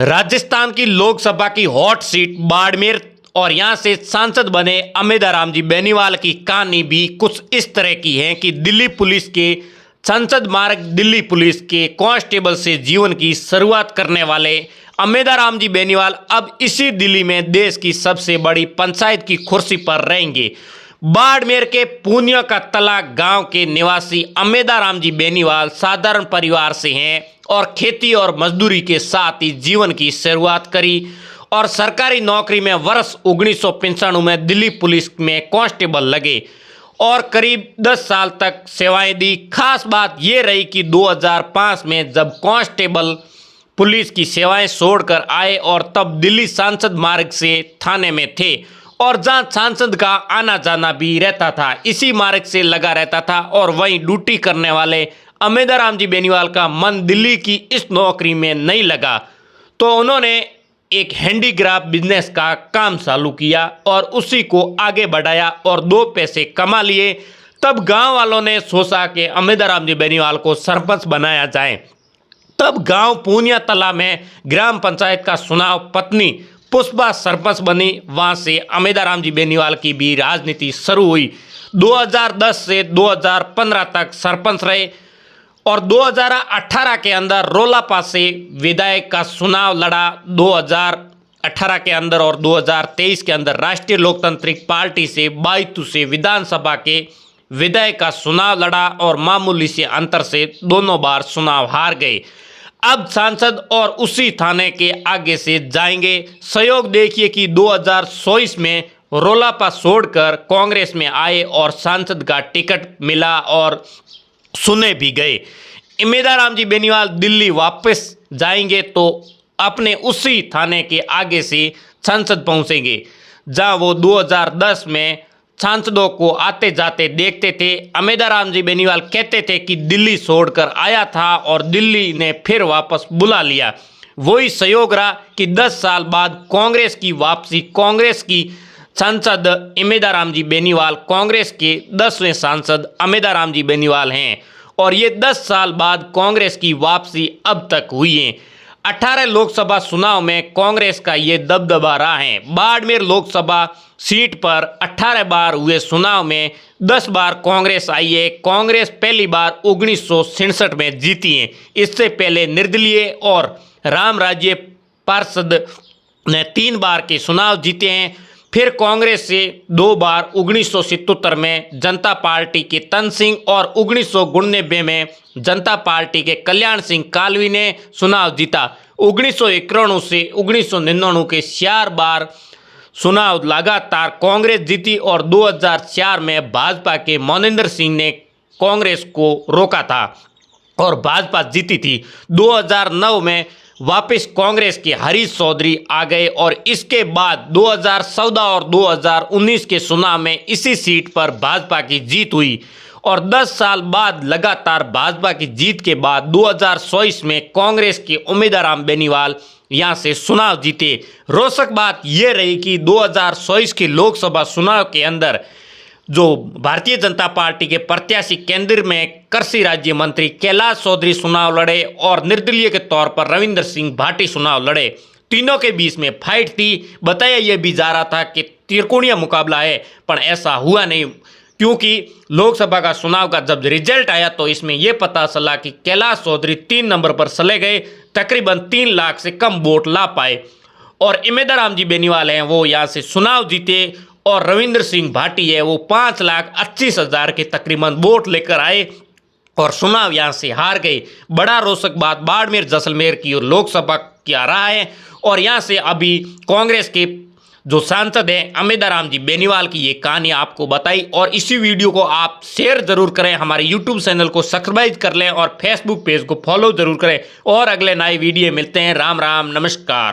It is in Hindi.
राजस्थान की लोकसभा की हॉट सीट बाड़मेर और यहां से सांसद बने अमेदाराम जी बेनीवाल की कहानी भी कुछ इस तरह की है कि दिल्ली पुलिस के संसद मार्ग दिल्ली पुलिस के कांस्टेबल से जीवन की शुरुआत करने वाले अमेदाराम जी बेनीवाल अब इसी दिल्ली में देश की सबसे बड़ी पंचायत की कुर्सी पर रहेंगे। बाड़मेर के पूनिया का तला गांव के निवासी अमेदाराम जी बेनीवाल साधारण परिवार से हैं और खेती और मजदूरी के साथ ही जीवन की शुरुआत करी और सरकारी नौकरी में वर्ष 1995 में दिल्ली पुलिस में कांस्टेबल लगे और करीब 10 साल तक सेवाएं दी। खास बात यह रही कि 2005 में जब कांस्टेबल पुलिस की सेवाएं छोड़कर आए और तब दिल्ली सांसद मार्ग से थाने में थे और जहां सांसद का आना जाना भी रहता था, इसी मार्ग से लगा रहता था और वहीं ड्यूटी करने वाले अमेदाराम जी बेनीवाल का मन दिल्ली की इस नौकरी में नहीं लगा, तो उन्होंने एक हैंडीक्राफ्ट बिजनेस का काम चालू किया और उसी को आगे बढ़ाया और 2 पैसे कमा लिए। तब गांव वालों ने सोचा कि अमेदाराम जी बेनीवाल को सरपंच बनाया जाए। तब गांव पूनिया तला में ग्राम पंचायत का चुनाव पत्नी पुष्पा सरपंच बनी। वहां से अमेदाराम जी बेनीवाल की भी राजनीति शुरू हुई। 2010 से 2015 तक सरपंच रहे और 2018 के अंदर रोलापा से विधायक का चुनाव लड़ा। 2018 के अंदर और 2023 के अंदर राष्ट्रीय लोकतांत्रिक पार्टी से बायतू से विधानसभा के विधायक का चुनाव लड़ा और मामूली से अंतर से दोनों बार चुनाव हार गए। अब सांसद और उसी थाने के आगे से जाएंगे। सहयोग देखिए कि 2024 में रोलापा छोड़कर कांग्रेस में आए और सांसद का टिकट मिला और सुने भी गए। अमेदाराम जी बेनीवाल दिल्ली वापस जाएंगे तो अपने उसी थाने के आगे से संसद पहुंचेंगे जहां वो 2010 में सांसदों को आते जाते देखते थे। अमेदाराम जी बेनीवाल कहते थे कि दिल्ली छोड़कर आया था और दिल्ली ने फिर वापस बुला लिया। वही सहयोग रहा कि 10 साल बाद कांग्रेस की वापसी, कांग्रेस की सांसद अमेदाराम जी बेनीवाल, कांग्रेस के 10वें सांसद अमेदाराम जी बेनीवाल हैं और ये 10 साल बाद कांग्रेस की वापसी अब तक हुई है। 18 लोकसभा चुनाव में कांग्रेस का ये दबदबा रहा है। बाड़मेर लोकसभा सीट पर 18 बार हुए चुनाव में 10 बार कांग्रेस आई है। कांग्रेस पहली बार 1967 में जीती है। इससे पहले निर्दलीय और राम राज्य पार्षद ने 3 बार के चुनाव जीते हैं। फिर कांग्रेस से 2 बार 1977 में जनता पार्टी के तन सिंह और 1999 में जनता पार्टी के कल्याण सिंह कालवी ने चुनाव जीता। 1991 से 1999 के 4 बार चुनाव लगातार कांग्रेस जीती और 2004 में भाजपा के मोनिंदर सिंह ने कांग्रेस को रोका था और भाजपा जीती थी। 2009 में वापस कांग्रेस के हरीश चौधरी आ गए और इसके बाद 2014 और 2019 के चुनाव में इसी सीट पर भाजपा की जीत हुई और 10 साल बाद लगातार भाजपा की जीत के बाद 2024 में कांग्रेस के अमेदाराम बेनीवाल यहां से चुनाव जीते। रोचक बात यह रही कि 2024 के लोकसभा चुनाव के अंदर जो भारतीय जनता पार्टी के प्रत्याशी केंद्र में कृषि राज्य मंत्री कैलाश चौधरी चुनाव लड़े और निर्दलीय के तौर पर रविंद्र सिंह भाटी चुनाव लड़े। तीनों के बीच में फाइट थी। बताया यह भी जा रहा था कि त्रिकोणीय मुकाबला है, पर ऐसा हुआ नहीं क्योंकि लोकसभा का चुनाव का जब रिजल्ट आया तो इसमें यह पता चला कि कैलाश चौधरी 3 नंबर पर चले गए, तकरीबन 3 लाख से कम वोट ला पाए और अमेदाराम जी बेनीवाल हैं वो यहाँ से चुनाव जीते और रविंद्र सिंह भाटी है वो 5,28,000 के तकरीबन वोट लेकर आए और चुनाव यहाँ से हार गए। बड़ा रोचक बात बाड़मेर जैसलमेर की और लोकसभा की आ रहा है और यहाँ से अभी कांग्रेस के जो सांसद हैं अमेदाराम जी बेनीवाल की ये कहानी आपको बताई और इसी वीडियो को आप शेयर जरूर करें, हमारे यूट्यूब चैनल को सब्सक्राइब कर लें और फेसबुक पेज को फॉलो जरूर करें और अगले नए वीडियो मिलते हैं। राम राम, नमस्कार।